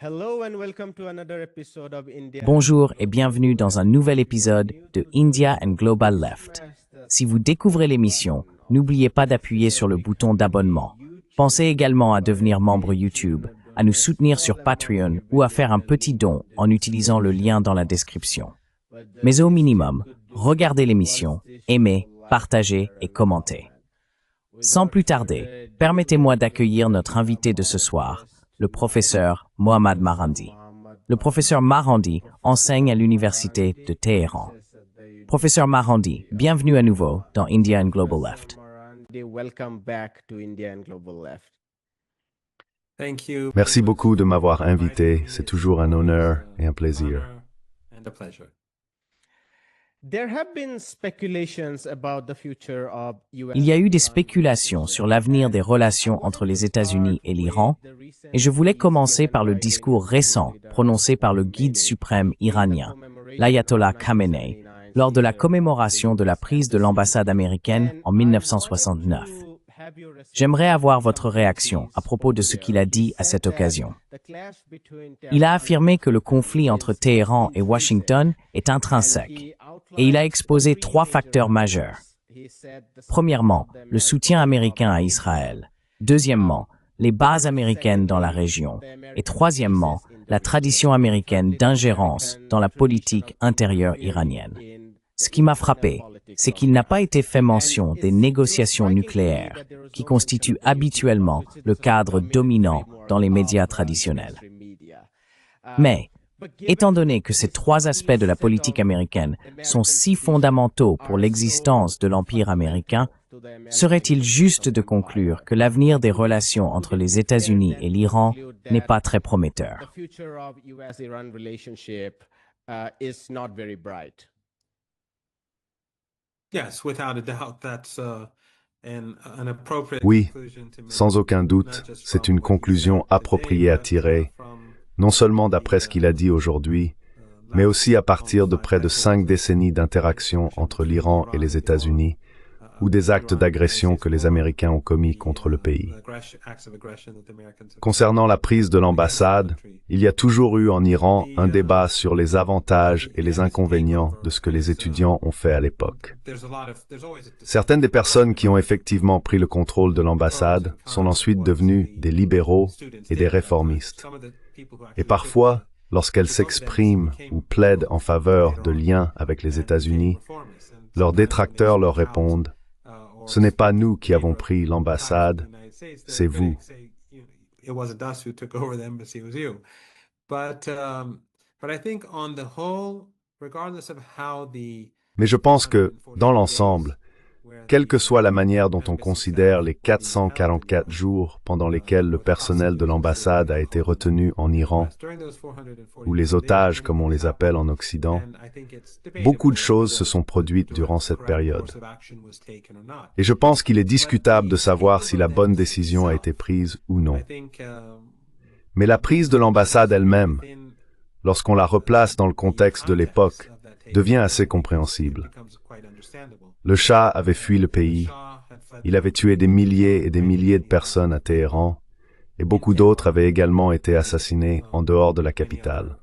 Hello and welcome to another episode of India. Bonjour et bienvenue dans un nouvel épisode de India and Global Left. Si vous découvrez l'émission, n'oubliez pas d'appuyer sur le bouton d'abonnement. Pensez également à devenir membre YouTube, à nous soutenir sur Patreon ou à faire un petit don en utilisant le lien dans la description. Mais au minimum, regardez l'émission, aimez, partagez et commentez. Sans plus tarder, permettez-moi d'accueillir notre invité de ce soir, le professeur Mohammad Marandi. Le professeur Marandi enseigne à l'université de Téhéran. Professeur Marandi, bienvenue à nouveau dans India and Global Left. Welcome back to India and Global Left. Merci beaucoup de m'avoir invité. C'est toujours un honneur et un plaisir. There have been speculations about the future of US. Il y a eu des spéculations sur l'avenir des relations entre les États-Unis et l'Iran, et je voulais commencer par le discours récent prononcé par le guide suprême iranien, l'ayatollah Khamenei, lors de la commémoration de la prise de l'ambassade américaine en 1969. J'aimerais avoir votre réaction à propos de ce qu'il a dit à cette occasion. Il a affirmé que le conflit entre Téhéran et Washington est intrinsèque, et il a exposé trois facteurs majeurs. Premièrement, le soutien américain à Israël. Deuxièmement, les bases américaines dans la région. Et troisièmement, la tradition américaine d'ingérence dans la politique intérieure iranienne. Ce qui m'a frappé, c'est qu'il n'a pas été fait mention des négociations nucléaires, qui constituent habituellement le cadre dominant dans les médias traditionnels. Mais, étant donné que ces trois aspects de la politique américaine sont si fondamentaux pour l'existence de l'Empire américain, serait-il juste de conclure que l'avenir des relations entre les États-Unis et l'Iran n'est pas très prometteur? Oui, sans aucun doute, c'est une conclusion appropriée à tirer, non seulement d'après ce qu'il a dit aujourd'hui, mais aussi à partir de près de 5 décennies d'interaction entre l'Iran et les États-Unis, ou des actes d'agression que les Américains ont commis contre le pays. Concernant la prise de l'ambassade, il y a toujours eu en Iran un débat sur les avantages et les inconvénients de ce que les étudiants ont fait à l'époque. Certaines des personnes qui ont effectivement pris le contrôle de l'ambassade sont ensuite devenues des libéraux et des réformistes. Et parfois, lorsqu'elles s'expriment ou plaident en faveur de liens avec les États-Unis, leurs détracteurs leur répondent: « Ce n'est pas nous qui avons pris l'ambassade, c'est vous. » Mais je pense que, dans l'ensemble, quelle que soit la manière dont on considère les 444 jours pendant lesquels le personnel de l'ambassade a été retenu en Iran, ou les otages comme on les appelle en Occident, beaucoup de choses se sont produites durant cette période. Et je pense qu'il est discutable de savoir si la bonne décision a été prise ou non. Mais la prise de l'ambassade elle-même, lorsqu'on la replace dans le contexte de l'époque, devient assez compréhensible. Le Shah avait fui le pays, il avait tué des milliers et des milliers de personnes à Téhéran, et beaucoup d'autres avaient également été assassinés en dehors de la capitale.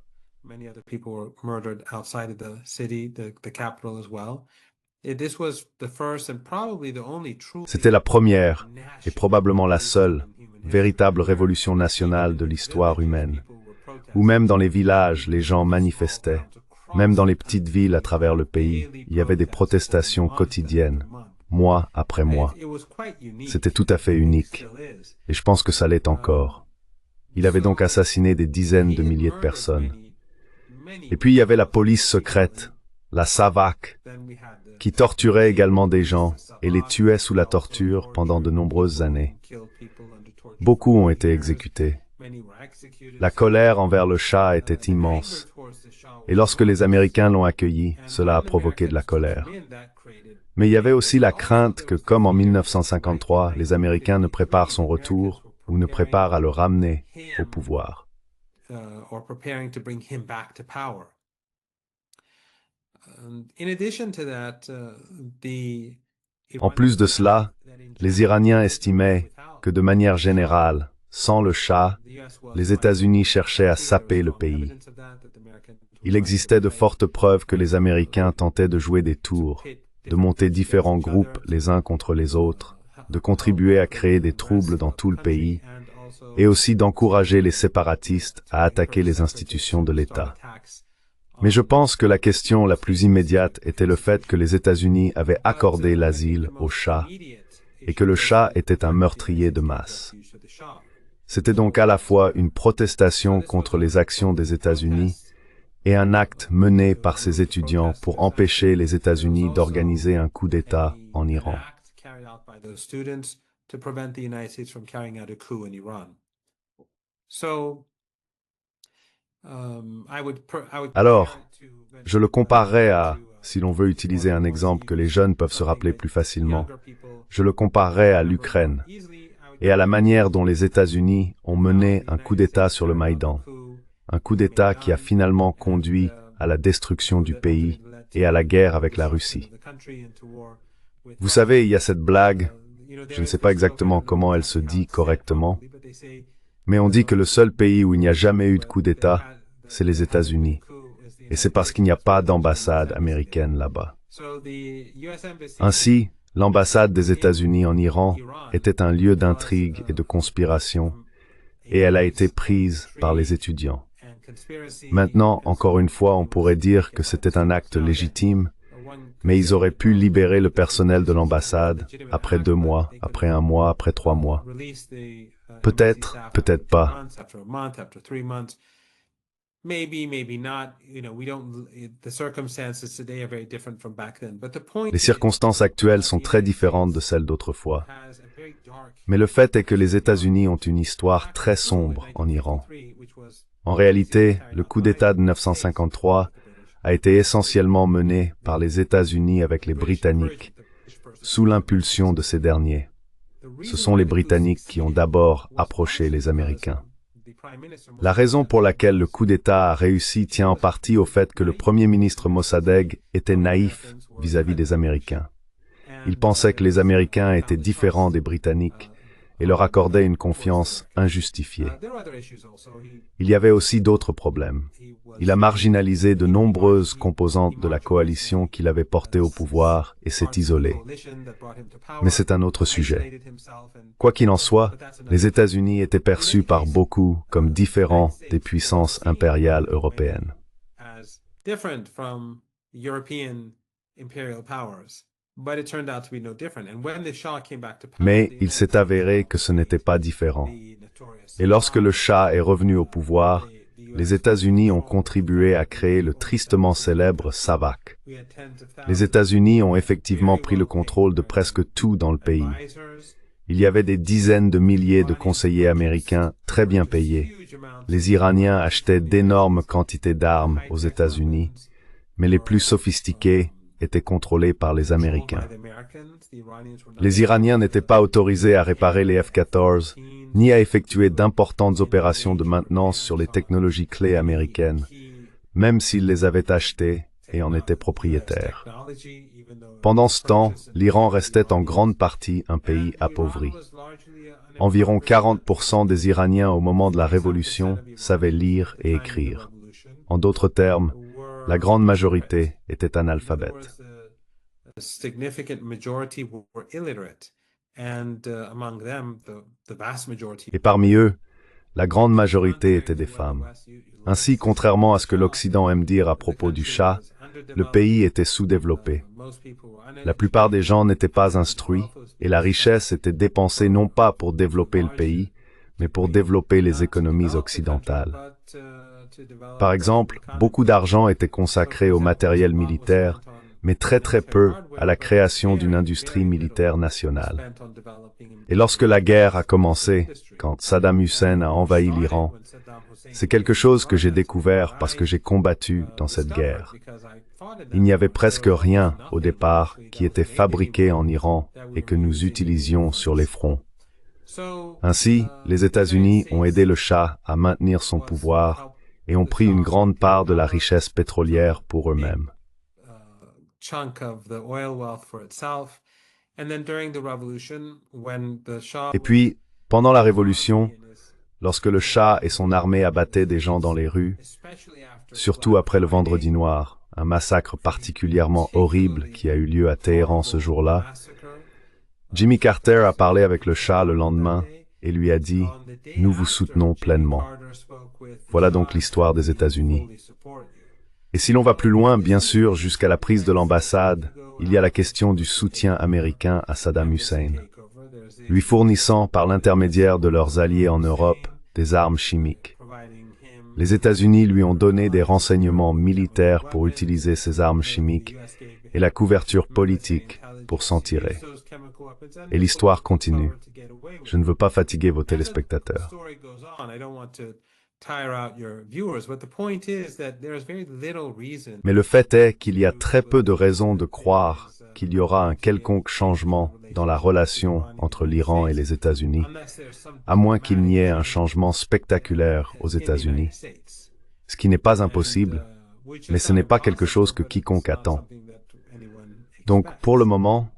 C'était la première, et probablement la seule, véritable révolution nationale de l'histoire humaine, où même dans les villages, les gens manifestaient. Même dans les petites villes à travers le pays, il y avait des protestations quotidiennes, mois après mois. C'était tout à fait unique, et je pense que ça l'est encore. Il avait donc assassiné des dizaines de milliers de personnes. Et puis il y avait la police secrète, la SAVAK, qui torturait également des gens et les tuait sous la torture pendant de nombreuses années. Beaucoup ont été exécutés. La colère envers le Shah était immense. Et lorsque les Américains l'ont accueilli, cela a provoqué de la colère. Mais il y avait aussi la crainte que, comme en 1953, les Américains ne préparent son retour ou ne préparent à le ramener au pouvoir. En plus de cela, les Iraniens estimaient que, de manière générale, sans le Shah, les États-Unis cherchaient à saper le pays. Il existait de fortes preuves que les Américains tentaient de jouer des tours, de monter différents groupes les uns contre les autres, de contribuer à créer des troubles dans tout le pays, et aussi d'encourager les séparatistes à attaquer les institutions de l'État. Mais je pense que la question la plus immédiate était le fait que les États-Unis avaient accordé l'asile au Shah, et que le Shah était un meurtrier de masse. C'était donc à la fois une protestation contre les actions des États-Unis et un acte mené par ces étudiants pour empêcher les États-Unis d'organiser un coup d'État en Iran. Alors, je le comparerais à, si l'on veut utiliser un exemple que les jeunes peuvent se rappeler plus facilement, je le comparerais à l'Ukraine et à la manière dont les États-Unis ont mené un coup d'État sur le Maïdan, un coup d'État qui a finalement conduit à la destruction du pays et à la guerre avec la Russie. Vous savez, il y a cette blague, je ne sais pas exactement comment elle se dit correctement, mais on dit que le seul pays où il n'y a jamais eu de coup d'État, c'est les États-Unis. Et c'est parce qu'il n'y a pas d'ambassade américaine là-bas. Ainsi, l'ambassade des États-Unis en Iran était un lieu d'intrigue et de conspiration, et elle a été prise par les étudiants. Maintenant, encore une fois, on pourrait dire que c'était un acte légitime, mais ils auraient pu libérer le personnel de l'ambassade après 2 mois, après 1 mois, après 3 mois. Peut-être, peut-être pas. Les circonstances actuelles sont très différentes de celles d'autrefois. Mais le fait est que les États-Unis ont une histoire très sombre en Iran. En réalité, le coup d'État de 1953 a été essentiellement mené par les États-Unis avec les Britanniques, sous l'impulsion de ces derniers. Ce sont les Britanniques qui ont d'abord approché les Américains. La raison pour laquelle le coup d'État a réussi tient en partie au fait que le Premier ministre Mossadegh était naïf vis-à-vis des Américains. Il pensait que les Américains étaient différents des Britanniques et leur accordait une confiance injustifiée. Il y avait aussi d'autres problèmes. Il a marginalisé de nombreuses composantes de la coalition qu'il avait portée au pouvoir et s'est isolé. Mais c'est un autre sujet. Quoi qu'il en soit, les États-Unis étaient perçus par beaucoup comme différents des puissances impériales européennes. Mais il s'est avéré que ce n'était pas différent. Et lorsque le Shah est revenu au pouvoir, les États-Unis ont contribué à créer le tristement célèbre SAVAK. Les États-Unis ont effectivement pris le contrôle de presque tout dans le pays. Il y avait des dizaines de milliers de conseillers américains très bien payés. Les Iraniens achetaient d'énormes quantités d'armes aux États-Unis, mais les plus sophistiqués étaient contrôlés par les Américains. Les Iraniens n'étaient pas autorisés à réparer les F-14, ni à effectuer d'importantes opérations de maintenance sur les technologies clés américaines, même s'ils les avaient achetées et en étaient propriétaires. Pendant ce temps, l'Iran restait en grande partie un pays appauvri. Environ 40% des Iraniens au moment de la Révolution savaient lire et écrire. En d'autres termes, la grande majorité était analphabète. Et parmi eux, la grande majorité étaient des femmes. Ainsi, contrairement à ce que l'Occident aime dire à propos du Shah, le pays était sous-développé. La plupart des gens n'étaient pas instruits, et la richesse était dépensée non pas pour développer le pays, mais pour développer les économies occidentales. Par exemple, beaucoup d'argent était consacré au matériel militaire, mais très peu à la création d'une industrie militaire nationale. Et lorsque la guerre a commencé, quand Saddam Hussein a envahi l'Iran, c'est quelque chose que j'ai découvert parce que j'ai combattu dans cette guerre. Il n'y avait presque rien au départ qui était fabriqué en Iran et que nous utilisions sur les fronts. Ainsi, les États-Unis ont aidé le Shah à maintenir son pouvoir et ont pris une grande part de la richesse pétrolière pour eux-mêmes. Et puis, Pendant la Révolution, lorsque le Shah et son armée abattaient des gens dans les rues, surtout après le Vendredi noir, un massacre particulièrement horrible qui a eu lieu à Téhéran ce jour-là, Jimmy Carter a parlé avec le Shah le lendemain et lui a dit « Nous vous soutenons pleinement ». Voilà donc l'histoire des États-Unis. Et si l'on va plus loin, bien sûr, jusqu'à la prise de l'ambassade, il y a la question du soutien américain à Saddam Hussein, lui fournissant par l'intermédiaire de leurs alliés en Europe des armes chimiques. Les États-Unis lui ont donné des renseignements militaires pour utiliser ces armes chimiques et la couverture politique pour s'en tirer. Et l'histoire continue. Je ne veux pas fatiguer vos téléspectateurs. Mais le fait est qu'il y a très peu de raisons de croire qu'il y aura un quelconque changement dans la relation entre l'Iran et les États-Unis, à moins qu'il n'y ait un changement spectaculaire aux États-Unis. Ce qui n'est pas impossible, mais ce n'est pas quelque chose que quiconque attend. Donc, pour le moment,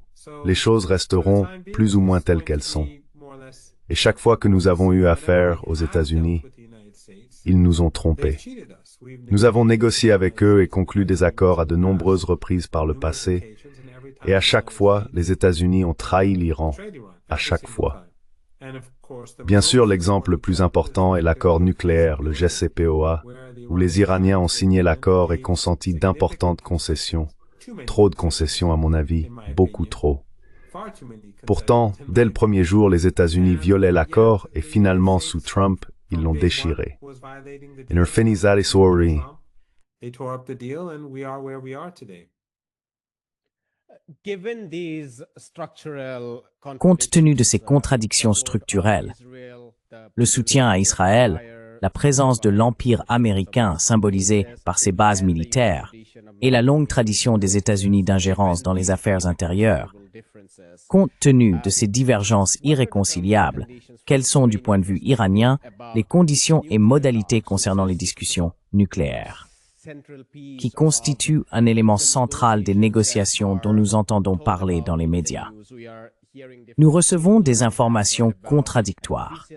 les choses resteront plus ou moins telles qu'elles sont. Et chaque fois que nous avons eu affaire aux États-Unis, ils nous ont trompés. Nous avons négocié avec eux et conclu des accords à de nombreuses reprises par le passé, et à chaque fois, les États-Unis ont trahi l'Iran, à chaque fois. Bien sûr, l'exemple le plus important est l'accord nucléaire, le JCPOA, où les Iraniens ont signé l'accord et consenti d'importantes concessions. Trop de concessions à mon avis, beaucoup trop. Pourtant, dès le premier jour, les États-Unis violaient l'accord et finalement, sous Trump, ils l'ont déchiré. Compte tenu de ces contradictions structurelles, le soutien à Israël, la présence de l'Empire américain symbolisé par ses bases militaires et la longue tradition des États-Unis d'ingérence dans les affaires intérieures, compte tenu de ces divergences irréconciliables, quelles sont du point de vue iranien les conditions et modalités concernant les discussions nucléaires, qui constituent un élément central des négociations dont nous entendons parler dans les médias. Nous recevons des informations contradictoires.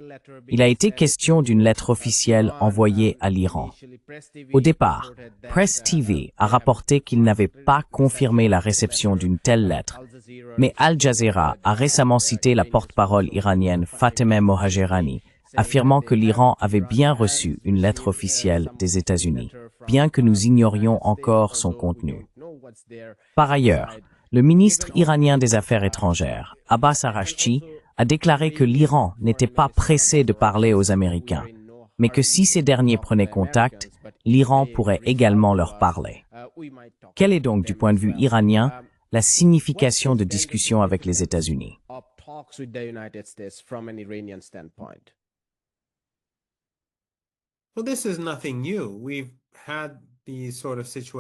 Il a été question d'une lettre officielle envoyée à l'Iran. Au départ, Press TV a rapporté qu'il n'avait pas confirmé la réception d'une telle lettre, mais Al Jazeera a récemment cité la porte-parole iranienne Fatemeh Mohajerani, affirmant que l'Iran avait bien reçu une lettre officielle des États-Unis, bien que nous ignorions encore son contenu. Par ailleurs, le ministre iranien des Affaires étrangères, Abbas Araghchi, a déclaré que l'Iran n'était pas pressé de parler aux Américains, mais que si ces derniers prenaient contact, l'Iran pourrait également leur parler. Quelle est donc, du point de vue iranien, la signification de discussions avec les États-Unis?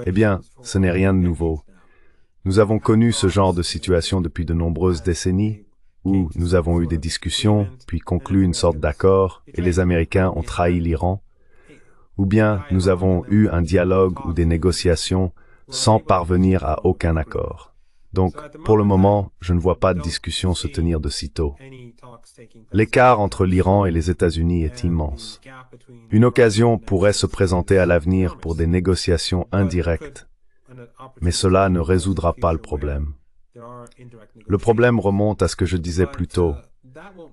Eh bien, ce n'est rien de nouveau. Nous avons connu ce genre de situation depuis de nombreuses décennies, où nous avons eu des discussions, puis conclu une sorte d'accord, et les Américains ont trahi l'Iran, ou bien nous avons eu un dialogue ou des négociations sans parvenir à aucun accord. Donc, pour le moment, je ne vois pas de discussion se tenir de sitôt. L'écart entre l'Iran et les États-Unis est immense. Une occasion pourrait se présenter à l'avenir pour des négociations indirectes, mais cela ne résoudra pas le problème. Le problème remonte à ce que je disais plus tôt.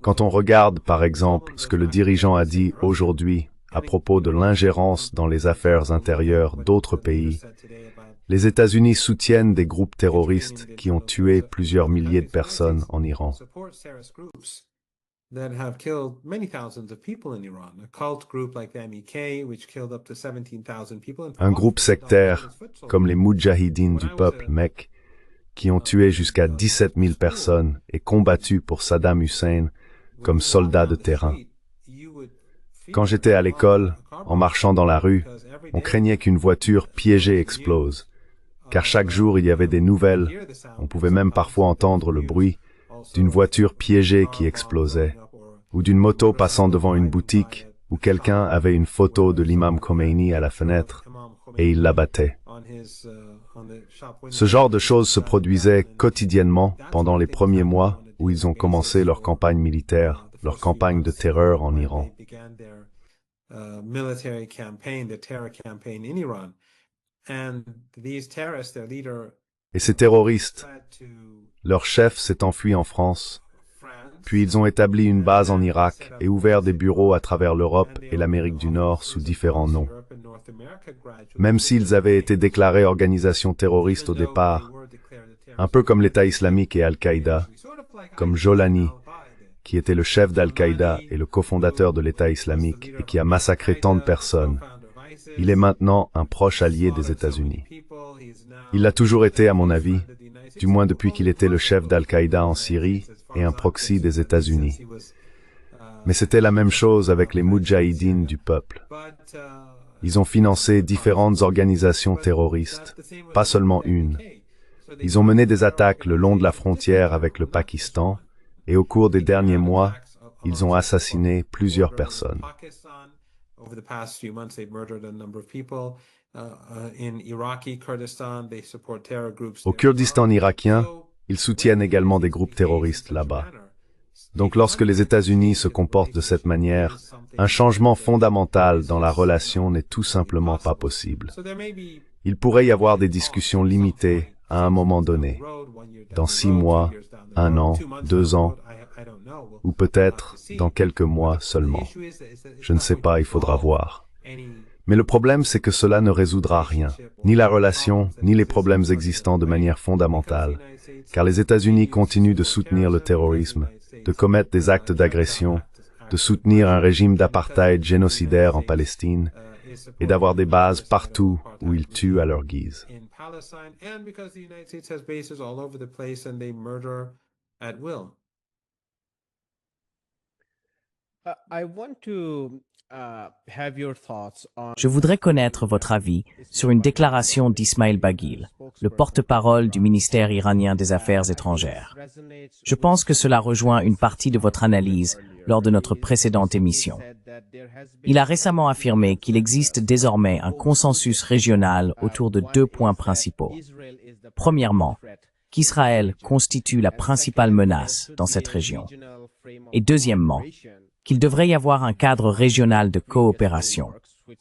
Quand on regarde, par exemple, ce que le dirigeant a dit aujourd'hui à propos de l'ingérence dans les affaires intérieures d'autres pays, les États-Unis soutiennent des groupes terroristes qui ont tué plusieurs milliers de personnes en Iran. Un groupe sectaire, comme les Moudjahidines du peuple MEK, qui ont tué jusqu'à 17 000 personnes et combattu pour Saddam Hussein comme soldats de terrain. Quand j'étais à l'école, en marchant dans la rue, on craignait qu'une voiture piégée explose, car chaque jour il y avait des nouvelles, on pouvait même parfois entendre le bruit d'une voiture piégée qui explosait, ou d'une moto passant devant une boutique où quelqu'un avait une photo de l'imam Khomeini à la fenêtre et il l'abattait. Ce genre de choses se produisait quotidiennement pendant les premiers mois où ils ont commencé leur campagne militaire leur campagne de terreur en Iran. Et ces terroristes, leur chef s'est enfui en France, puis ils ont établi une base en Irak et ouvert des bureaux à travers l'Europe et l'Amérique du Nord sous différents noms. Même s'ils avaient été déclarés organisations terroristes au départ, un peu comme l'État islamique et Al-Qaïda, comme Jolani, qui était le chef d'Al-Qaïda et le cofondateur de l'État islamique et qui a massacré tant de personnes, il est maintenant un proche allié des États-Unis. Il l'a toujours été, à mon avis, du moins depuis qu'il était le chef d'Al-Qaïda en Syrie et un proxy des États-Unis. Mais c'était la même chose avec les Moudjahidines du peuple. Ils ont financé différentes organisations terroristes, pas seulement une. Ils ont mené des attaques le long de la frontière avec le Pakistan, et au cours des derniers mois, ils ont assassiné plusieurs personnes. Au Kurdistan irakien, ils soutiennent également des groupes terroristes là-bas. Donc lorsque les États-Unis se comportent de cette manière, un changement fondamental dans la relation n'est tout simplement pas possible. Il pourrait y avoir des discussions limitées à un moment donné, dans 6 mois, 1 an, 2 ans, ou peut-être dans quelques mois seulement. Je ne sais pas, il faudra voir. Mais le problème, c'est que cela ne résoudra rien, ni la relation, ni les problèmes existants de manière fondamentale, car les États-Unis continuent de soutenir le terrorisme, de commettre des actes d'agression, de soutenir un régime d'apartheid génocidaire en Palestine, et d'avoir des bases partout où ils tuent à leur guise. Je voudrais connaître votre avis sur une déclaration d'Ismail Baghil, le porte-parole du ministère iranien des Affaires étrangères. Je pense que cela rejoint une partie de votre analyse lors de notre précédente émission. Il a récemment affirmé qu'il existe désormais un consensus régional autour de 2 points principaux. Premièrement, qu'Israël constitue la principale menace dans cette région. Et deuxièmement, qu'il devrait y avoir un cadre régional de coopération,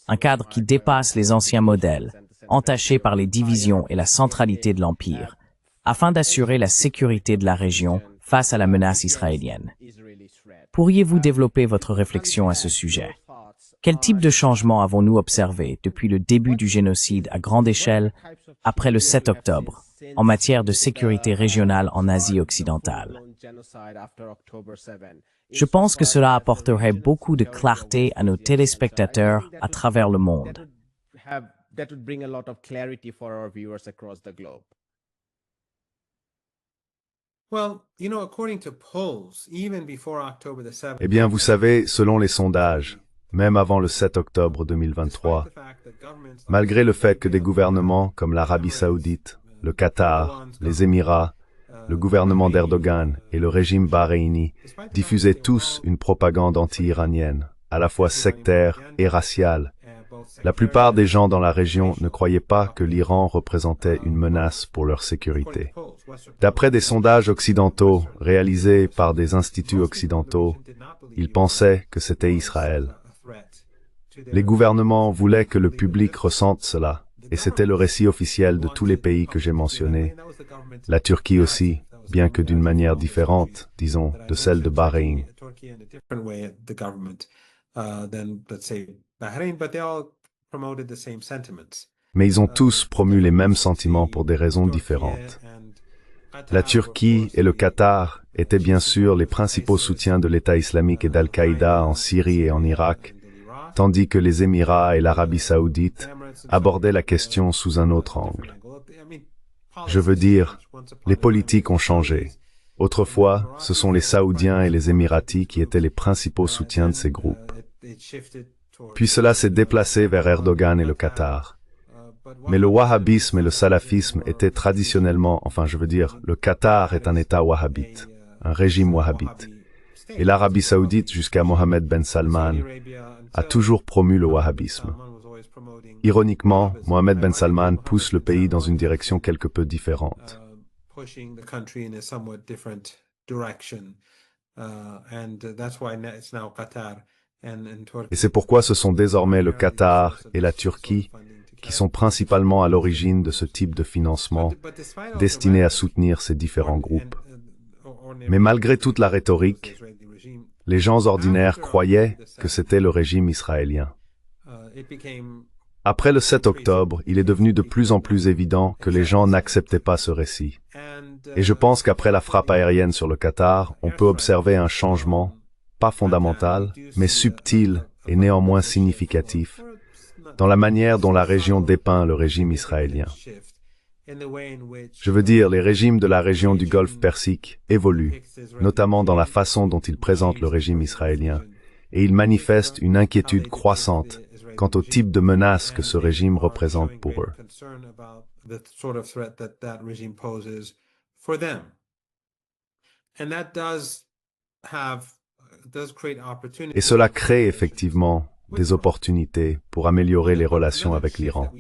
un cadre qui dépasse les anciens modèles, entachés par les divisions et la centralité de l'Empire, afin d'assurer la sécurité de la région face à la menace israélienne. Pourriez-vous développer votre réflexion à ce sujet? Quel type de changement avons-nous observé depuis le début du génocide à grande échelle, après le 7 octobre, en matière de sécurité régionale en Asie occidentale? Je pense que cela apporterait beaucoup de clarté à nos téléspectateurs à travers le monde. Eh bien, vous savez, selon les sondages, même avant le 7 octobre 2023, malgré le fait que des gouvernements comme l'Arabie saoudite, le Qatar, les Émirats, le gouvernement d'Erdogan et le régime bahreïni diffusaient tous une propagande anti-iranienne, à la fois sectaire et raciale. La plupart des gens dans la région ne croyaient pas que l'Iran représentait une menace pour leur sécurité. D'après des sondages occidentaux réalisés par des instituts occidentaux, ils pensaient que c'était Israël. Les gouvernements voulaient que le public ressente cela, et c'était le récit officiel de tous les pays que j'ai mentionnés. La Turquie aussi, bien que d'une manière différente, disons, de celle de Bahreïn. Mais ils ont tous promu les mêmes sentiments pour des raisons différentes. La Turquie et le Qatar étaient bien sûr les principaux soutiens de l'État islamique et d'Al-Qaïda en Syrie et en Irak, tandis que les Émirats et l'Arabie saoudite abordaient la question sous un autre angle. Je veux dire, les politiques ont changé. Autrefois, ce sont les Saoudiens et les Émiratis qui étaient les principaux soutiens de ces groupes. Puis cela s'est déplacé vers Erdogan et le Qatar. Mais le wahhabisme et le salafisme étaient traditionnellement, enfin je veux dire, le Qatar est un État wahhabite, un régime wahhabite. Et l'Arabie saoudite, jusqu'à Mohammed Ben Salman, a toujours promu le wahhabisme. Ironiquement, Mohammed Ben Salman pousse le pays dans une direction quelque peu différente. Et c'est pourquoi ce sont désormais le Qatar et la Turquie qui sont principalement à l'origine de ce type de financement destiné à soutenir ces différents groupes. Mais malgré toute la rhétorique, les gens ordinaires croyaient que c'était le régime israélien. Après le 7 octobre, il est devenu de plus en plus évident que les gens n'acceptaient pas ce récit. Et je pense qu'après la frappe aérienne sur le Qatar, on peut observer un changement, pas fondamental, mais subtil et néanmoins significatif, dans la manière dont la région dépeint le régime israélien. Je veux dire, les régimes de la région du Golfe Persique évoluent, notamment dans la façon dont ils présentent le régime israélien, et ils manifestent une inquiétude croissante quant au type de menace que ce régime représente pour eux. Et cela crée effectivement des opportunités pour améliorer les relations avec l'Iran.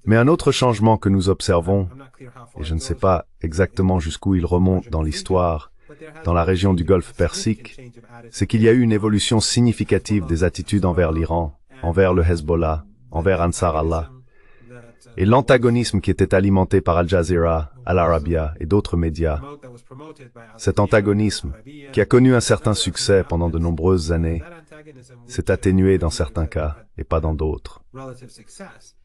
Mais un autre changement que nous observons, et je ne sais pas exactement jusqu'où il remonte dans l'histoire, dans la région du Golfe Persique, c'est qu'il y a eu une évolution significative des attitudes envers l'Iran, envers le Hezbollah, envers Ansar Allah, et l'antagonisme qui était alimenté par Al Jazeera, Al Arabiya et d'autres médias. Cet antagonisme, qui a connu un certain succès pendant de nombreuses années, s'est atténué dans certains cas et pas dans d'autres.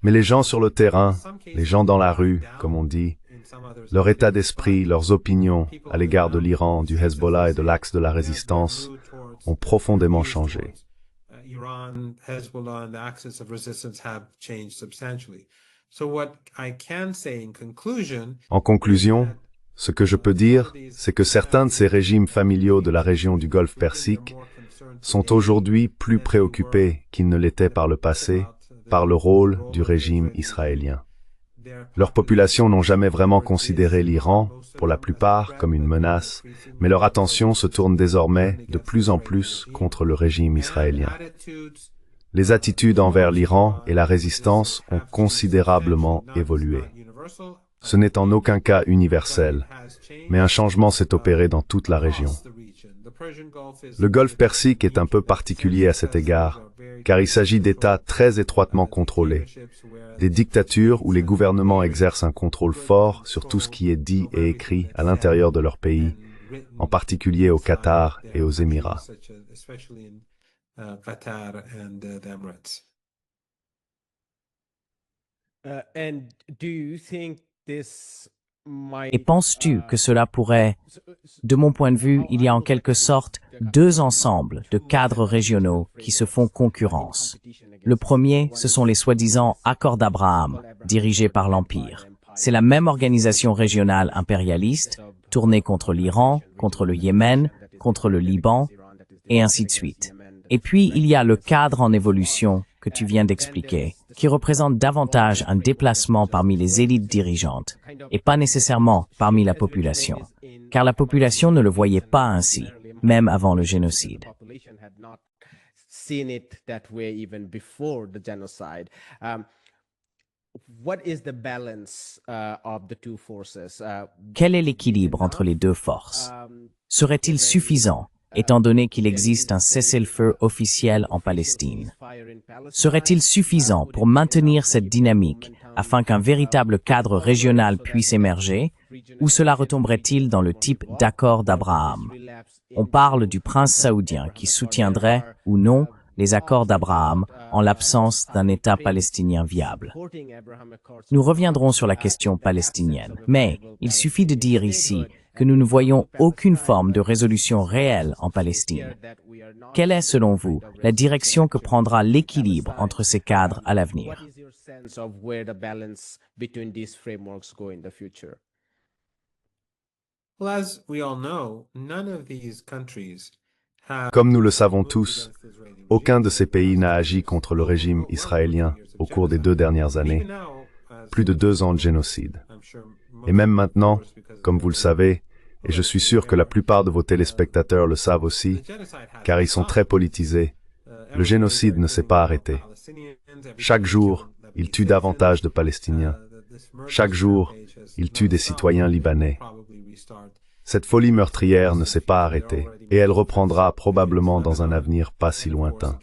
Mais les gens sur le terrain, les gens dans la rue, comme on dit, leur état d'esprit, leurs opinions à l'égard de l'Iran, du Hezbollah et de l'axe de la résistance ont profondément changé. En conclusion, ce que je peux dire, c'est que certains de ces régimes familiaux de la région du Golfe Persique sont aujourd'hui plus préoccupés qu'ils ne l'étaient par le passé par le rôle du régime israélien. Leurs populations n'ont jamais vraiment considéré l'Iran, pour la plupart, comme une menace, mais leur attention se tourne désormais de plus en plus contre le régime israélien. Les attitudes envers l'Iran et la résistance ont considérablement évolué. Ce n'est en aucun cas universel, mais un changement s'est opéré dans toute la région. Le Golfe Persique est un peu particulier à cet égard, car il s'agit d'États très étroitement contrôlés, des dictatures où les gouvernements exercent un contrôle fort sur tout ce qui est dit et écrit à l'intérieur de leur pays, en particulier au Qatar et aux Émirats. Et penses-tu que cela pourrait, de mon point de vue, il y a en quelque sorte deux ensembles de cadres régionaux qui se font concurrence. Le premier, ce sont les soi-disant accords d'Abraham, dirigés par l'Empire. C'est la même organisation régionale impérialiste, tournée contre l'Iran, contre le Yémen, contre le Liban, et ainsi de suite. Et puis, il y a le cadre en évolution que tu viens d'expliquer, qui représente davantage un déplacement parmi les élites dirigeantes, et pas nécessairement parmi la population, car la population ne le voyait pas ainsi, même avant le génocide. Quel est l'équilibre entre les deux forces? Serait-il suffisant, étant donné qu'il existe un cessez-le-feu officiel en Palestine? Serait-il suffisant pour maintenir cette dynamique afin qu'un véritable cadre régional puisse émerger, ou cela retomberait-il dans le type d'accord d'Abraham? On parle du prince saoudien qui soutiendrait, ou non, les accords d'Abraham en l'absence d'un État palestinien viable. Nous reviendrons sur la question palestinienne, mais il suffit de dire ici que nous ne voyons aucune forme de résolution réelle en Palestine. Quelle est, selon vous, la direction que prendra l'équilibre entre ces cadres à l'avenir? Comme nous le savons tous, aucun de ces pays n'a agi contre le régime israélien au cours des 2 dernières années, plus de 2 ans de génocide. Et même maintenant, comme vous le savez, et je suis sûr que la plupart de vos téléspectateurs le savent aussi, car ils sont très politisés, le génocide ne s'est pas arrêté. Chaque jour, il tue davantage de Palestiniens. Chaque jour, il tue des citoyens libanais. Cette folie meurtrière ne s'est pas arrêtée, et elle reprendra probablement dans un avenir pas si lointain.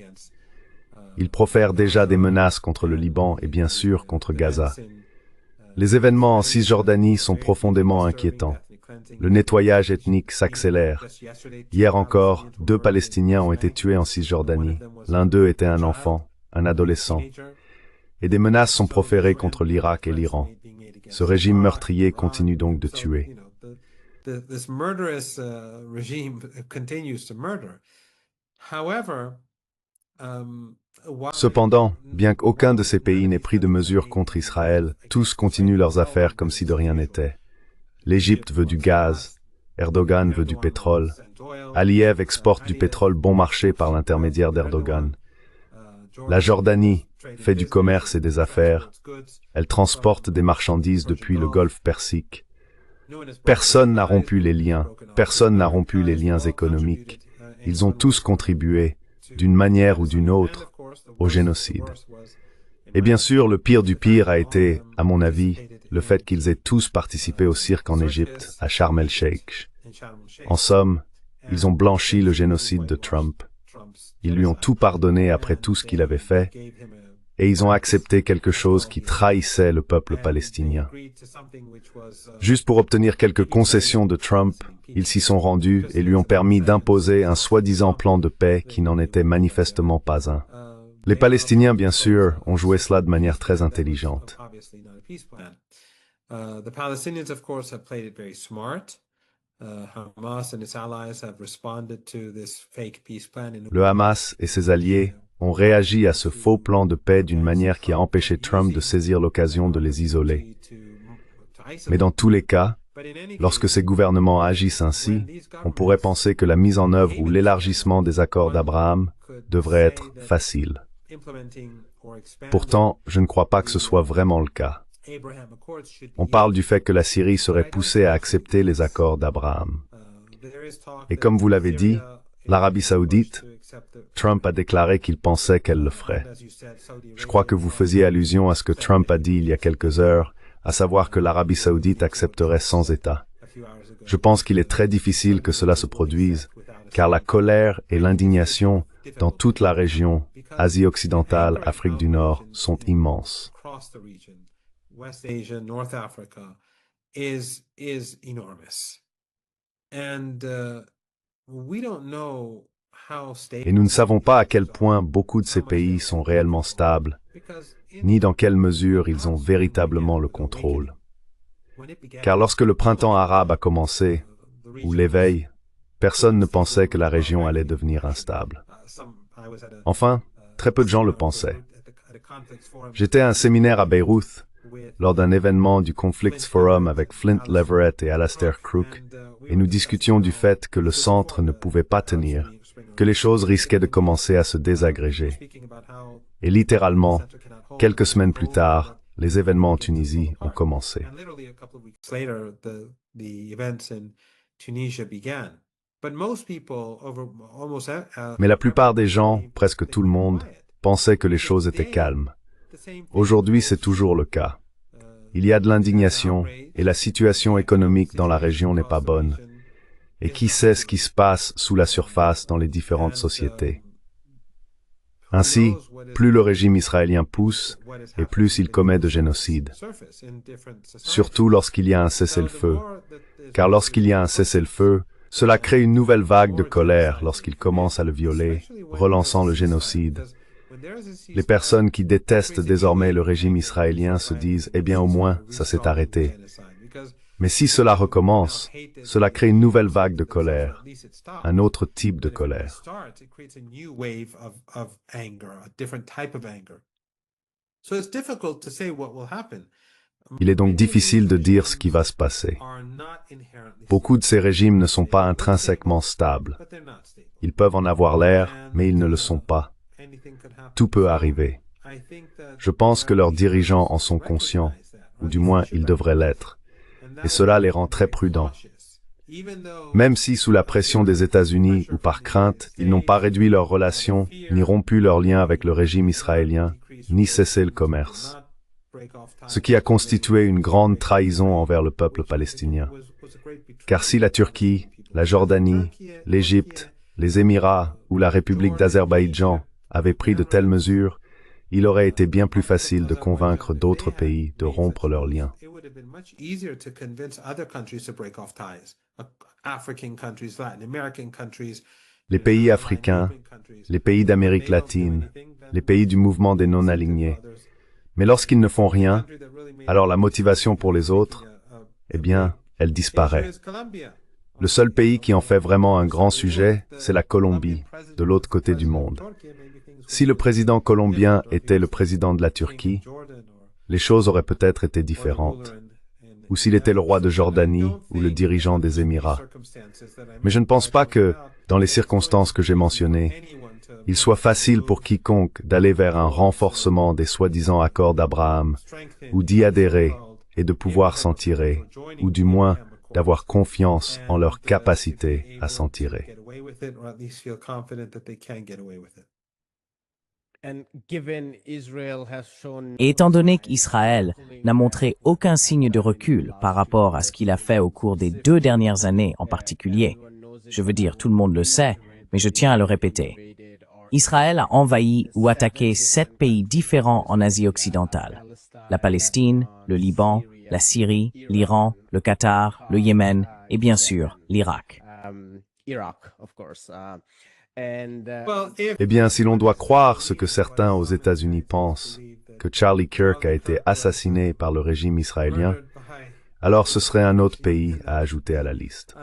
Ils profèrent déjà des menaces contre le Liban et bien sûr contre Gaza. Les événements en Cisjordanie sont profondément inquiétants. Le nettoyage ethnique s'accélère. Hier encore, 2 Palestiniens ont été tués en Cisjordanie. L'un d'eux était un enfant, un adolescent. Et des menaces sont proférées contre l'Irak et l'Iran. Ce régime meurtrier continue donc de tuer. This murderous regime continues to murder. However, Cependant, bien qu'aucun de ces pays n'ait pris de mesures contre Israël, tous continuent leurs affaires comme si de rien n'était. L'Égypte veut du gaz, Erdogan veut du pétrole, Aliyev exporte du pétrole bon marché par l'intermédiaire d'Erdogan. La Jordanie fait du commerce et des affaires, elle transporte des marchandises depuis le Golfe Persique. Personne n'a rompu les liens, personne n'a rompu les liens économiques. Ils ont tous contribué, d'une manière ou d'une autre, au génocide. Et bien sûr, le pire du pire a été, à mon avis, le fait qu'ils aient tous participé au cirque en Égypte, à Sharm el-Sheikh. En somme, ils ont blanchi le génocide de Trump. Ils lui ont tout pardonné après tout ce qu'il avait fait, et ils ont accepté quelque chose qui trahissait le peuple palestinien. Juste pour obtenir quelques concessions de Trump, ils s'y sont rendus et lui ont permis d'imposer un soi-disant plan de paix qui n'en était manifestement pas un. Les Palestiniens, bien sûr, ont joué cela de manière très intelligente. The Palestinians, of course, have played it very smart. Hamas and its allies have responded to this fake peace plan. Le Hamas et ses alliés ont réagi à ce faux plan de paix d'une manière qui a empêché Trump de saisir l'occasion de les isoler. Mais dans tous les cas, lorsque ces gouvernements agissent ainsi, on pourrait penser que la mise en œuvre ou l'élargissement des accords d'Abraham devrait être facile. Pourtant, je ne crois pas que ce soit vraiment le cas. On parle du fait que la Syrie serait poussée à accepter les accords d'Abraham. Et comme vous l'avez dit, l'Arabie saoudite, Trump a déclaré qu'il pensait qu'elle le ferait. Je crois que vous faisiez allusion à ce que Trump a dit il y a quelques heures, à savoir que l'Arabie saoudite accepterait sans État. Je pense qu'il est très difficile que cela se produise, car la colère et l'indignation dans toute la région, Asie occidentale, Afrique du Nord, sont immenses. West Asia, North Africa is enormous. And we don't know how stable. Et nous ne savons pas à quel point beaucoup de ces pays sont réellement stables, ni dans quelle mesure ils ont véritablement le contrôle. Car lorsque le printemps arabe a commencé, ou l'éveil, personne ne pensait que la région allait devenir instable. Enfin, très peu de gens le pensaient. J'étais à un séminaire à Beyrouth, lors d'un événement du Conflicts Forum avec Flint Leverett et Alastair Crooke, et nous discutions du fait que le centre ne pouvait pas tenir, que les choses risquaient de commencer à se désagréger. Et littéralement, quelques semaines plus tard, les événements en Tunisie ont commencé. Mais la plupart des gens, presque tout le monde, pensaient que les choses étaient calmes. Aujourd'hui, c'est toujours le cas. Il y a de l'indignation et la situation économique dans la région n'est pas bonne. Et qui sait ce qui se passe sous la surface dans les différentes sociétés. Ainsi, plus le régime israélien pousse, et plus il commet de génocide. Surtout lorsqu'il y a un cessez-le-feu. Car lorsqu'il y a un cessez-le-feu, cela crée une nouvelle vague de colère lorsqu'il commence à le violer, relançant le génocide. Les personnes qui détestent désormais le régime israélien se disent « Eh bien au moins, ça s'est arrêté ». Mais si cela recommence, cela crée une nouvelle vague de colère, un autre type de colère. Il est donc difficile de dire ce qui va se passer. Beaucoup de ces régimes ne sont pas intrinsèquement stables. Ils peuvent en avoir l'air, mais ils ne le sont pas. Tout peut arriver. Je pense que leurs dirigeants en sont conscients, ou du moins ils devraient l'être, et cela les rend très prudents. Même si sous la pression des États-Unis ou par crainte, ils n'ont pas réduit leurs relations, ni rompu leurs liens avec le régime israélien, ni cessé le commerce. ce qui a constitué une grande trahison envers le peuple palestinien. Car si la Turquie, la Jordanie, l'Égypte, les Émirats ou la République d'Azerbaïdjan avaient pris de telles mesures, il aurait été bien plus facile de convaincre d'autres pays de rompre leurs liens. Les pays africains, les pays d'Amérique latine, les pays du mouvement des non-alignés. Mais lorsqu'ils ne font rien, alors la motivation pour les autres, eh bien, elle disparaît. Le seul pays qui en fait vraiment un grand sujet, c'est la Colombie, de l'autre côté du monde. Si le président colombien était le président de la Turquie, les choses auraient peut-être été différentes. Ou s'il était le roi de Jordanie ou le dirigeant des Émirats. Mais je ne pense pas que, dans les circonstances que j'ai mentionnées, il soit facile pour quiconque d'aller vers un renforcement des soi-disant accords d'Abraham, ou d'y adhérer et de pouvoir s'en tirer, ou du moins d'avoir confiance en leur capacité à s'en tirer. Et étant donné qu'Israël n'a montré aucun signe de recul par rapport à ce qu'il a fait au cours des 2 dernières années en particulier, je veux dire, tout le monde le sait, mais je tiens à le répéter. Israël a envahi ou attaqué 7 pays différents en Asie occidentale. La Palestine, le Liban, la Syrie, l'Iran, le Qatar, le Yémen et bien sûr l'Irak. Eh bien, si l'on doit croire ce que certains aux États-Unis pensent, que Charlie Kirk a été assassiné par le régime israélien, alors ce serait un autre pays à ajouter à la liste.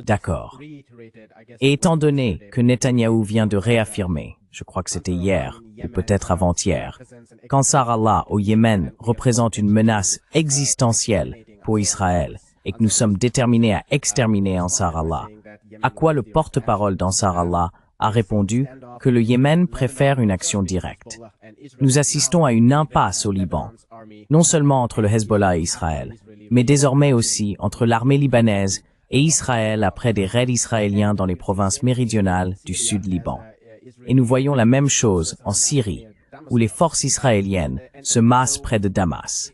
D'accord. Et étant donné que Netanyahou vient de réaffirmer, je crois que c'était hier, ou peut-être avant-hier, qu'Ansar Allah au Yémen représente une menace existentielle pour Israël et que nous sommes déterminés à exterminer Ansar Allah, à quoi le porte-parole d'Ansar Allah a répondu que le Yémen préfère une action directe. Nous assistons à une impasse au Liban, non seulement entre le Hezbollah et Israël, mais désormais aussi entre l'armée libanaise et Israël après des raids israéliens dans les provinces méridionales du sud-Liban. Et nous voyons la même chose en Syrie, où les forces israéliennes se massent près de Damas.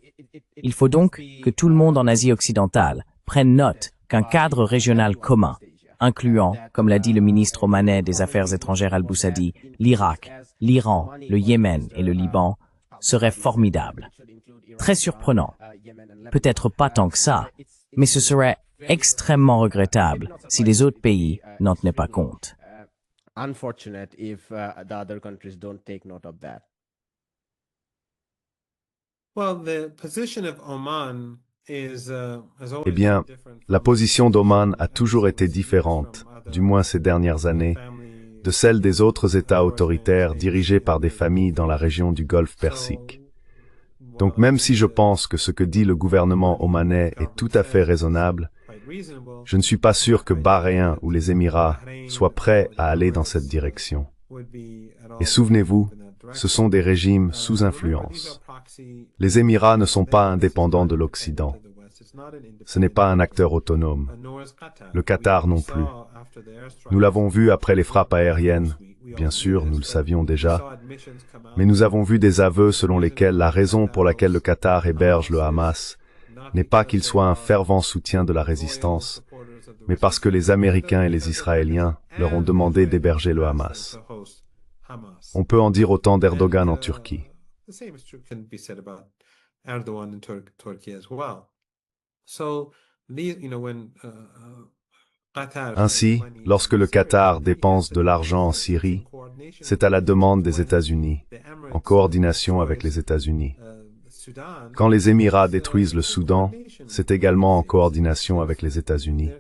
Il faut donc que tout le monde en Asie occidentale prenne note qu'un cadre régional commun, incluant, comme l'a dit le ministre omanais des Affaires étrangères Al-Boussadi, l'Irak, l'Iran, le Yémen et le Liban, serait formidable. Très surprenant. Peut-être pas tant que ça, mais ce serait extrêmement regrettable si les autres pays n'en tenaient pas compte. Eh bien, la position d'Oman a toujours été différente, du moins ces dernières années, de celle des autres États autoritaires dirigés par des familles dans la région du Golfe Persique. Donc même si je pense que ce que dit le gouvernement omanais est tout à fait raisonnable, je ne suis pas sûr que Bahreïn ou les Émirats soient prêts à aller dans cette direction. Et souvenez-vous, ce sont des régimes sous influence. Les Émirats ne sont pas indépendants de l'Occident. Ce n'est pas un acteur autonome. Le Qatar non plus. Nous l'avons vu après les frappes aériennes. Bien sûr, nous le savions déjà. Mais nous avons vu des aveux selon lesquels la raison pour laquelle le Qatar héberge le Hamas n'est pas qu'il soit un fervent soutien de la résistance, mais parce que les Américains et les Israéliens leur ont demandé d'héberger le Hamas. On peut en dire autant d'Erdogan en Turquie. Ainsi, lorsque le Qatar dépense de l'argent en Syrie, c'est à la demande des États-Unis, en coordination avec les États-Unis. Quand les Émirats détruisent le Soudan, c'est également en coordination avec les États-Unis.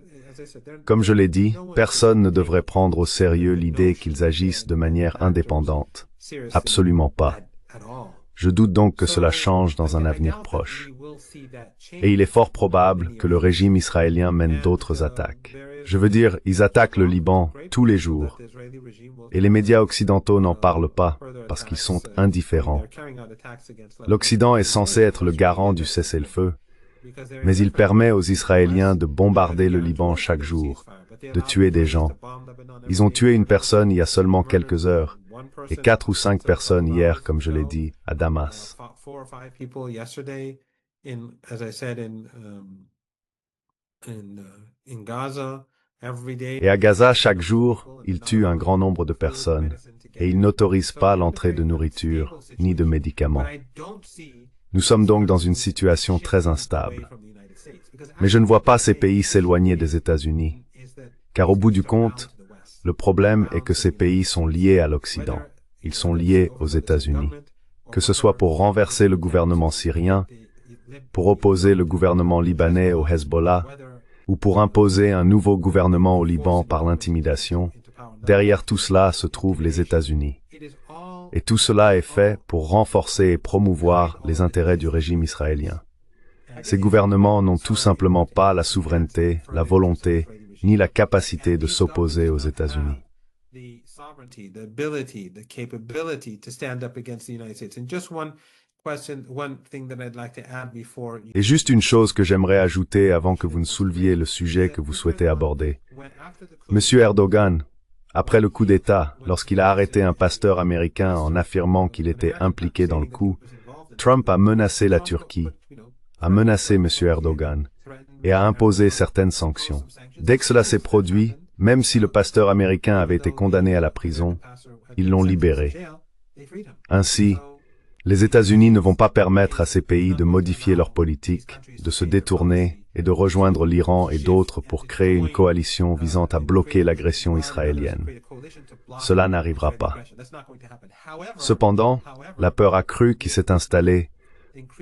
Comme je l'ai dit, personne ne devrait prendre au sérieux l'idée qu'ils agissent de manière indépendante. Absolument pas. Je doute donc que cela change dans un avenir proche. Et il est fort probable que le régime israélien mène d'autres attaques. Je veux dire, ils attaquent le Liban tous les jours. Et les médias occidentaux n'en parlent pas, parce qu'ils sont indifférents. L'Occident est censé être le garant du cessez-le-feu, mais il permet aux Israéliens de bombarder le Liban chaque jour, de tuer des gens. Ils ont tué une personne il y a seulement quelques heures, et 4 ou 5 personnes hier, comme je l'ai dit, à Damas. Et à Gaza, chaque jour, ils tuent un grand nombre de personnes, et ils n'autorisent pas l'entrée de nourriture, ni de médicaments. Nous sommes donc dans une situation très instable. Mais je ne vois pas ces pays s'éloigner des États-Unis, car au bout du compte, le problème est que ces pays sont liés à l'Occident. Ils sont liés aux États-Unis. Que ce soit pour renverser le gouvernement syrien, pour opposer le gouvernement libanais au Hezbollah, ou pour imposer un nouveau gouvernement au Liban par l'intimidation, derrière tout cela se trouvent les États-Unis. Et tout cela est fait pour renforcer et promouvoir les intérêts du régime israélien. Ces gouvernements n'ont tout simplement pas la souveraineté, la volonté, ni la capacité de s'opposer aux États-Unis. Et juste une chose que j'aimerais ajouter avant que vous ne souleviez le sujet que vous souhaitez aborder. Monsieur Erdogan, après le coup d'État, lorsqu'il a arrêté un pasteur américain en affirmant qu'il était impliqué dans le coup, Trump a menacé la Turquie, a menacé Monsieur Erdogan et a imposé certaines sanctions. Dès que cela s'est produit, même si le pasteur américain avait été condamné à la prison, ils l'ont libéré. Ainsi, les États-Unis ne vont pas permettre à ces pays de modifier leur politique, de se détourner et de rejoindre l'Iran et d'autres pour créer une coalition visant à bloquer l'agression israélienne. Cela n'arrivera pas. Cependant, la peur accrue qui s'est installée,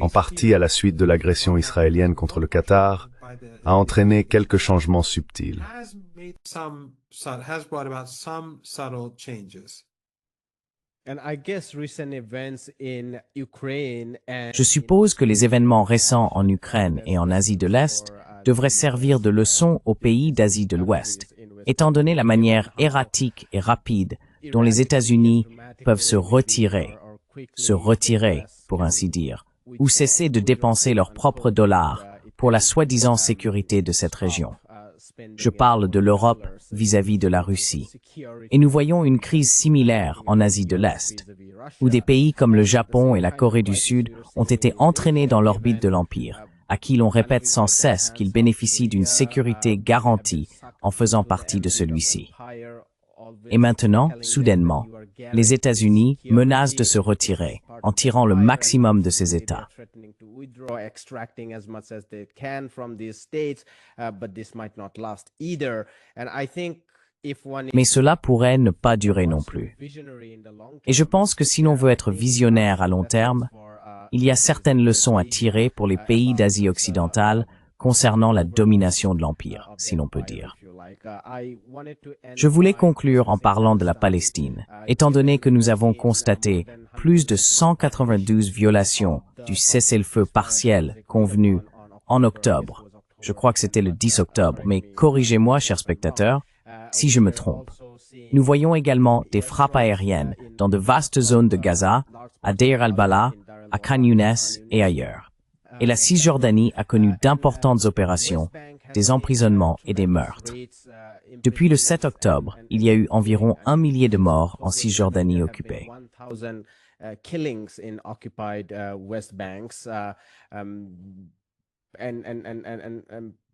en partie à la suite de l'agression israélienne contre le Qatar, a entraîné quelques changements subtils. Je suppose que les événements récents en Ukraine et en Asie de l'Est devraient servir de leçon aux pays d'Asie de l'Ouest, étant donné la manière erratique et rapide dont les États-Unis peuvent se retirer, pour ainsi dire, ou cesser de dépenser leurs propres dollars pour la soi-disant sécurité de cette région. Je parle de l'Europe vis-à-vis de la Russie. Et nous voyons une crise similaire en Asie de l'Est, où des pays comme le Japon et la Corée du Sud ont été entraînés dans l'orbite de l'Empire, à qui l'on répète sans cesse qu'ils bénéficient d'une sécurité garantie en faisant partie de celui-ci. Et maintenant, soudainement, les États-Unis menacent de se retirer en tirant le maximum de ces États. Mais cela pourrait ne pas durer non plus. Et je pense que si l'on veut être visionnaire à long terme, il y a certaines leçons à tirer pour les pays d'Asie occidentale concernant la domination de l'Empire, si l'on peut dire. Je voulais conclure en parlant de la Palestine, étant donné que nous avons constaté plus de 192 violations du cessez-le-feu partiel convenu en octobre. Je crois que c'était le 10 octobre, mais corrigez-moi, chers spectateurs, si je me trompe. Nous voyons également des frappes aériennes dans de vastes zones de Gaza, à Deir al-Balah, à Khan Younes et ailleurs. Et la Cisjordanie a connu d'importantes opérations, des emprisonnements et des meurtres. Depuis le 7 octobre, il y a eu environ 1 millier de morts en Cisjordanie occupée.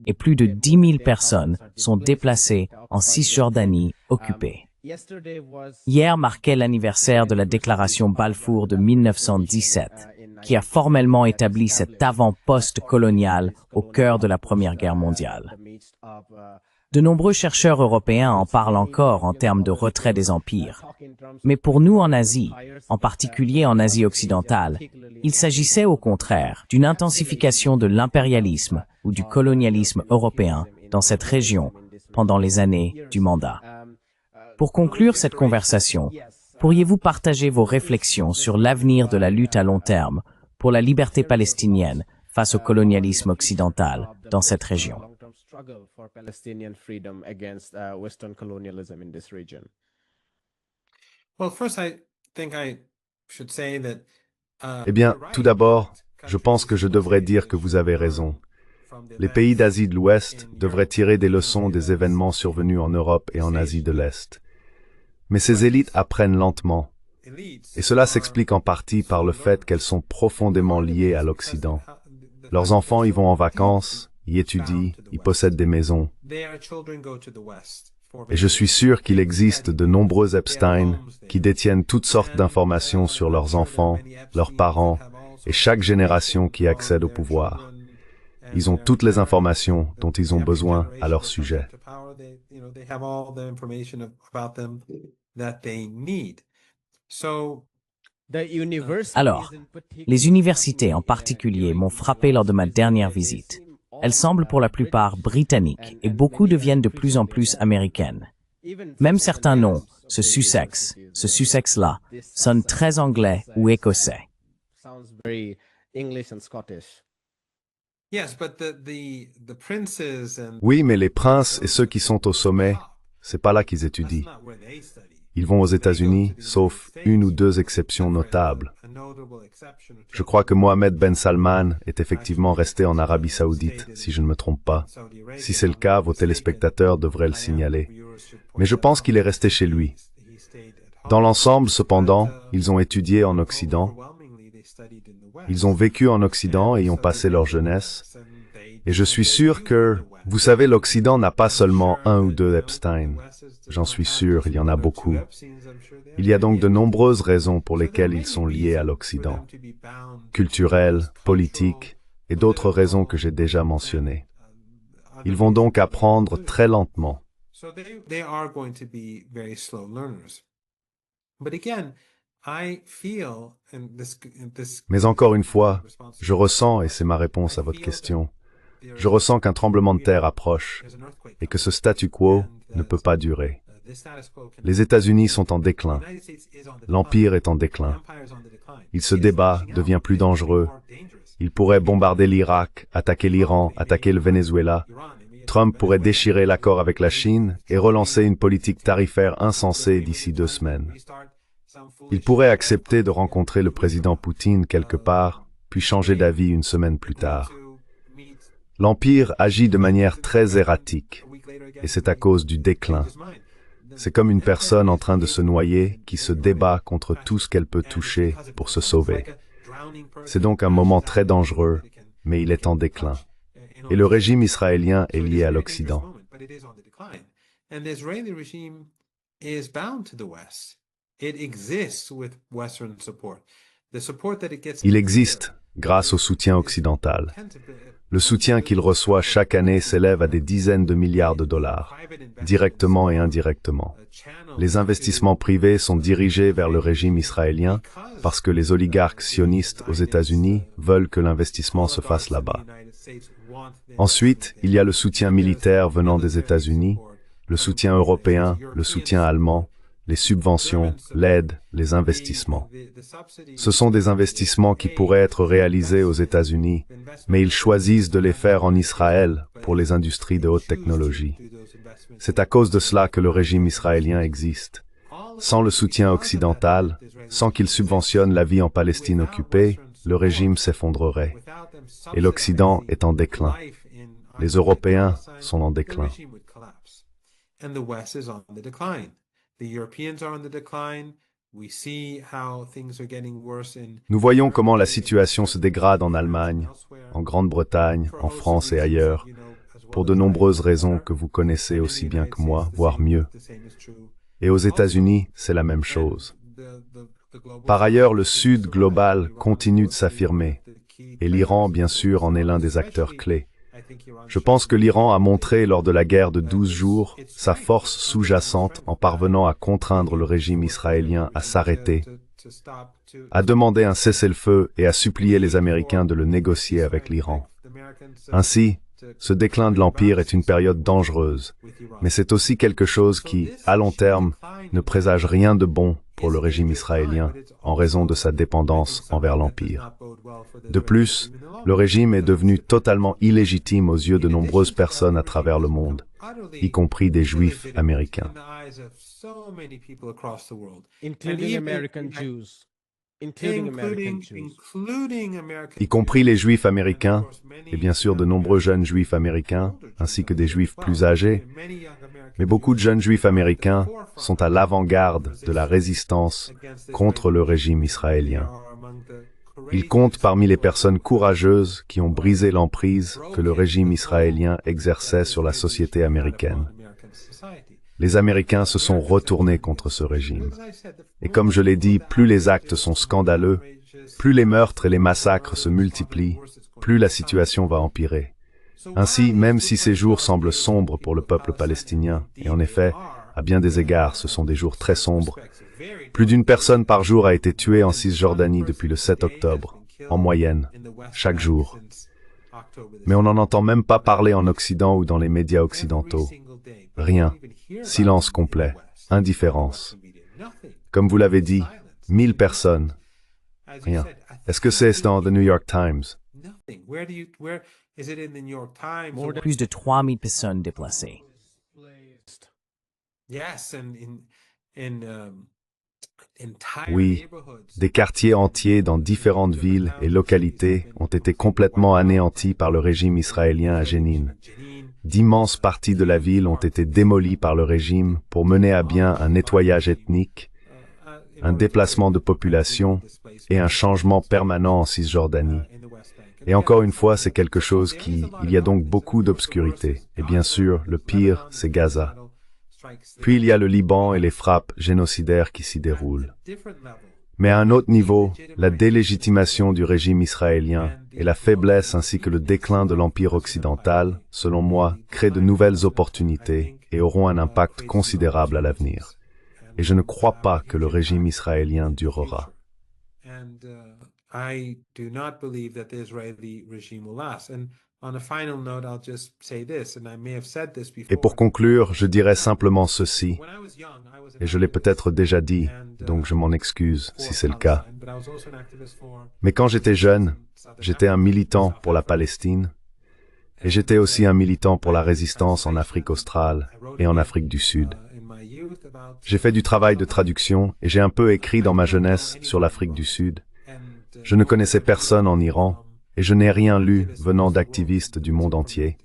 Et plus de 10 000 personnes sont déplacées en Cisjordanie occupée. Hier marquait l'anniversaire de la déclaration Balfour de 1917, qui a formellement établi cet avant-poste colonial au cœur de la Première Guerre mondiale. De nombreux chercheurs européens en parlent encore en termes de retrait des empires. Mais pour nous en Asie, en particulier en Asie occidentale, il s'agissait au contraire d'une intensification de l'impérialisme ou du colonialisme européen dans cette région pendant les années du mandat. Pour conclure cette conversation, pourriez-vous partager vos réflexions sur l'avenir de la lutte à long terme pour la liberté palestinienne face au colonialisme occidental dans cette région? Eh bien, tout d'abord, je pense que je devrais dire que vous avez raison. Les pays d'Asie de l'Ouest devraient tirer des leçons des événements survenus en Europe et en Asie de l'Est. Mais ces élites apprennent lentement, et cela s'explique en partie par le fait qu'elles sont profondément liées à l'Occident. Leurs enfants y vont en vacances, y étudient, y possèdent des maisons. Et je suis sûr qu'il existe de nombreux Epstein qui détiennent toutes sortes d'informations sur leurs enfants, leurs parents et chaque génération qui accède au pouvoir. Ils ont toutes les informations dont ils ont besoin à leur sujet. Alors, les universités en particulier m'ont frappé lors de ma dernière visite. Elles semblent pour la plupart britanniques et beaucoup deviennent de plus en plus américaines. Même certains noms, ce Sussex-là, sonnent très anglais ou écossais. Oui, mais les princes et ceux qui sont au sommet, c'est pas là qu'ils étudient. Ils vont aux États-Unis, sauf une ou deux exceptions notables. Je crois que Mohammed Ben Salman est effectivement resté en Arabie Saoudite, si je ne me trompe pas. Si c'est le cas, vos téléspectateurs devraient le signaler. Mais je pense qu'il est resté chez lui. Dans l'ensemble, cependant, ils ont étudié en Occident. Ils ont vécu en Occident et y ont passé leur jeunesse. Et je suis sûr que, vous savez, l'Occident n'a pas seulement un ou deux Epstein. J'en suis sûr, il y en a beaucoup. Il y a donc de nombreuses raisons pour lesquelles ils sont liés à l'Occident. Culturelles, politiques et d'autres raisons que j'ai déjà mentionnées. Ils vont donc apprendre très lentement. Mais encore une fois, je ressens, et c'est ma réponse à votre question, je ressens qu'un tremblement de terre approche et que ce statu quo ne peut pas durer. Les États-Unis sont en déclin. L'Empire est en déclin. Il se débat, devient plus dangereux. Il pourrait bombarder l'Irak, attaquer l'Iran, attaquer le Venezuela. Trump pourrait déchirer l'accord avec la Chine et relancer une politique tarifaire insensée d'ici 2 semaines. Il pourrait accepter de rencontrer le président Poutine quelque part, puis changer d'avis une semaine plus tard. L'Empire agit de manière très erratique, et c'est à cause du déclin. C'est comme une personne en train de se noyer qui se débat contre tout ce qu'elle peut toucher pour se sauver. C'est donc un moment très dangereux, mais il est en déclin. Et le régime israélien est lié à l'Occident. Il existe grâce au soutien occidental. Le soutien qu'il reçoit chaque année s'élève à des dizaines de milliards de dollars, directement et indirectement. Les investissements privés sont dirigés vers le régime israélien parce que les oligarques sionistes aux États-Unis veulent que l'investissement se fasse là-bas. Ensuite, il y a le soutien militaire venant des États-Unis, le soutien européen, le soutien allemand, les subventions, l'aide, les investissements. Ce sont des investissements qui pourraient être réalisés aux États-Unis, mais ils choisissent de les faire en Israël pour les industries de haute technologie. C'est à cause de cela que le régime israélien existe. Sans le soutien occidental, sans qu'il subventionne la vie en Palestine occupée, le régime s'effondrerait. Et l'Occident est en déclin. Les Européens sont en déclin. Nous voyons comment la situation se dégrade en Allemagne, en Grande-Bretagne, en France et ailleurs, pour de nombreuses raisons que vous connaissez aussi bien que moi, voire mieux. Et aux États-Unis, c'est la même chose. Par ailleurs, le Sud global continue de s'affirmer, et l'Iran, bien sûr, en est l'un des acteurs clés. Je pense que l'Iran a montré lors de la guerre de 12 jours sa force sous-jacente en parvenant à contraindre le régime israélien à s'arrêter, à demander un cessez-le-feu et à supplier les Américains de le négocier avec l'Iran. Ainsi, ce déclin de l'Empire est une période dangereuse, mais c'est aussi quelque chose qui, à long terme, ne présage rien de bon pour le régime israélien en raison de sa dépendance envers l'Empire. De plus, le régime est devenu totalement illégitime aux yeux de nombreuses personnes à travers le monde, y compris des Juifs américains. Including American Jews. y compris les juifs américains, et bien sûr de nombreux jeunes juifs américains, ainsi que des juifs plus âgés. Mais beaucoup de jeunes juifs américains sont à l'avant-garde de la résistance contre le régime israélien. Ils comptent parmi les personnes courageuses qui ont brisé l'emprise que le régime israélien exerçait sur la société américaine. Les Américains se sont retournés contre ce régime. Et comme je l'ai dit, plus les actes sont scandaleux, plus les meurtres et les massacres se multiplient, plus la situation va empirer. Ainsi, même si ces jours semblent sombres pour le peuple palestinien, et en effet, à bien des égards, ce sont des jours très sombres, plus d'une personne par jour a été tuée en Cisjordanie depuis le 7 octobre, en moyenne, chaque jour. Mais on n'en entend même pas parler en Occident ou dans les médias occidentaux. Rien. Silence complet. Indifférence. Comme vous l'avez dit, 1000 personnes. Rien. Est-ce que c'est dans The New York Times? Plus de 3000 personnes déplacées. Oui, des quartiers entiers dans différentes villes et localités ont été complètement anéantis par le régime israélien à Jénine. D'immenses parties de la ville ont été démolies par le régime pour mener à bien un nettoyage ethnique, un déplacement de population et un changement permanent en Cisjordanie. Et encore une fois, c'est quelque chose il y a donc beaucoup d'obscurité. Et bien sûr, le pire, c'est Gaza. Puis il y a le Liban et les frappes génocidaires qui s'y déroulent. Mais à un autre niveau, la délégitimation du régime israélien et la faiblesse ainsi que le déclin de l'Empire occidental, selon moi, créent de nouvelles opportunités et auront un impact considérable à l'avenir. Et je ne crois pas que le régime israélien durera. Et pour conclure, je dirais simplement ceci, et je l'ai peut-être déjà dit, donc je m'en excuse si c'est le cas. Mais quand j'étais jeune, j'étais un militant pour la Palestine, et j'étais aussi un militant pour la résistance en Afrique australe et en Afrique du Sud. J'ai fait du travail de traduction et j'ai un peu écrit dans ma jeunesse sur l'Afrique du Sud. Je ne connaissais personne en Iran, et je n'ai rien lu venant d'activistes du monde entier,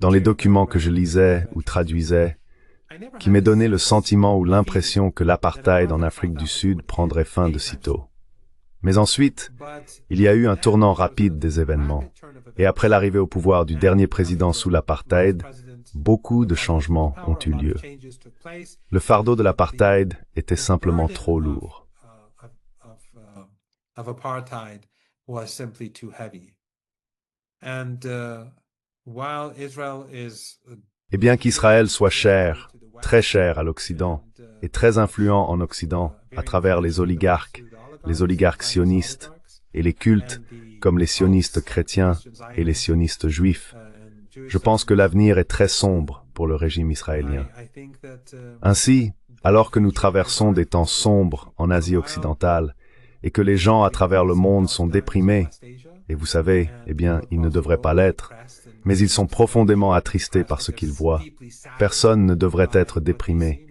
dans les documents que je lisais ou traduisais, qui m'ait donné le sentiment ou l'impression que l'apartheid en Afrique du Sud prendrait fin de sitôt. Mais ensuite, il y a eu un tournant rapide des événements, et après l'arrivée au pouvoir du dernier président sous l'apartheid, beaucoup de changements ont eu lieu. Le fardeau de l'apartheid était simplement trop lourd. Et bien qu'Israël soit cher, très cher à l'Occident, et très influent en Occident à travers les oligarques sionistes, et les cultes, comme les sionistes chrétiens et les sionistes juifs, je pense que l'avenir est très sombre pour le régime israélien. Ainsi, alors que nous traversons des temps sombres en Asie occidentale, et que les gens à travers le monde sont déprimés, et vous savez, eh bien, ils ne devraient pas l'être, mais ils sont profondément attristés par ce qu'ils voient. Personne ne devrait être déprimé,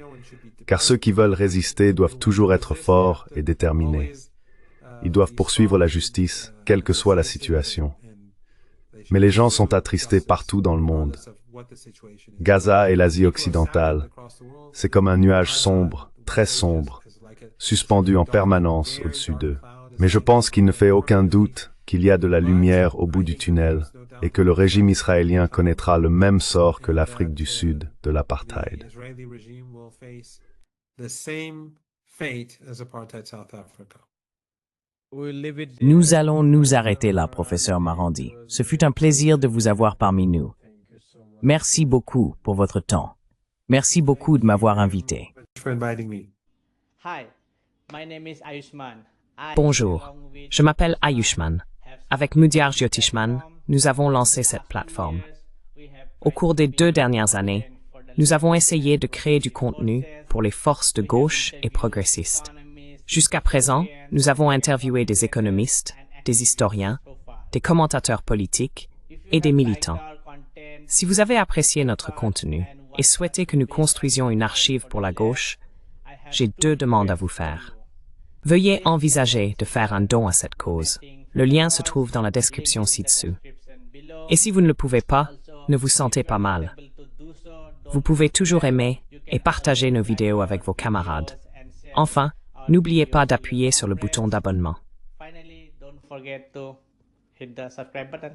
car ceux qui veulent résister doivent toujours être forts et déterminés. Ils doivent poursuivre la justice, quelle que soit la situation. Mais les gens sont attristés partout dans le monde. Gaza et l'Asie occidentale, c'est comme un nuage sombre, très sombre, suspendu en permanence au-dessus d'eux. Mais je pense qu'il ne fait aucun doute qu'il y a de la lumière au bout du tunnel et que le régime israélien connaîtra le même sort que l'Afrique du Sud de l'apartheid. Nous allons nous arrêter là, professeur Marandi. Ce fut un plaisir de vous avoir parmi nous. Merci beaucoup pour votre temps. Merci beaucoup de m'avoir invité. Bonjour, je m'appelle Ayushman. Avec Mudyar Jyotishman, nous avons lancé cette plateforme. Au cours des 2 dernières années, nous avons essayé de créer du contenu pour les forces de gauche et progressistes. Jusqu'à présent, nous avons interviewé des économistes, des historiens, des commentateurs politiques et des militants. Si vous avez apprécié notre contenu et souhaitez que nous construisions une archive pour la gauche, j'ai 2 demandes à vous faire. Veuillez envisager de faire un don à cette cause. Le lien se trouve dans la description ci-dessous. Et si vous ne le pouvez pas, ne vous sentez pas mal. Vous pouvez toujours aimer et partager nos vidéos avec vos camarades. Enfin, n'oubliez pas d'appuyer sur le bouton d'abonnement. Finally, don't forget to hit the subscribe button.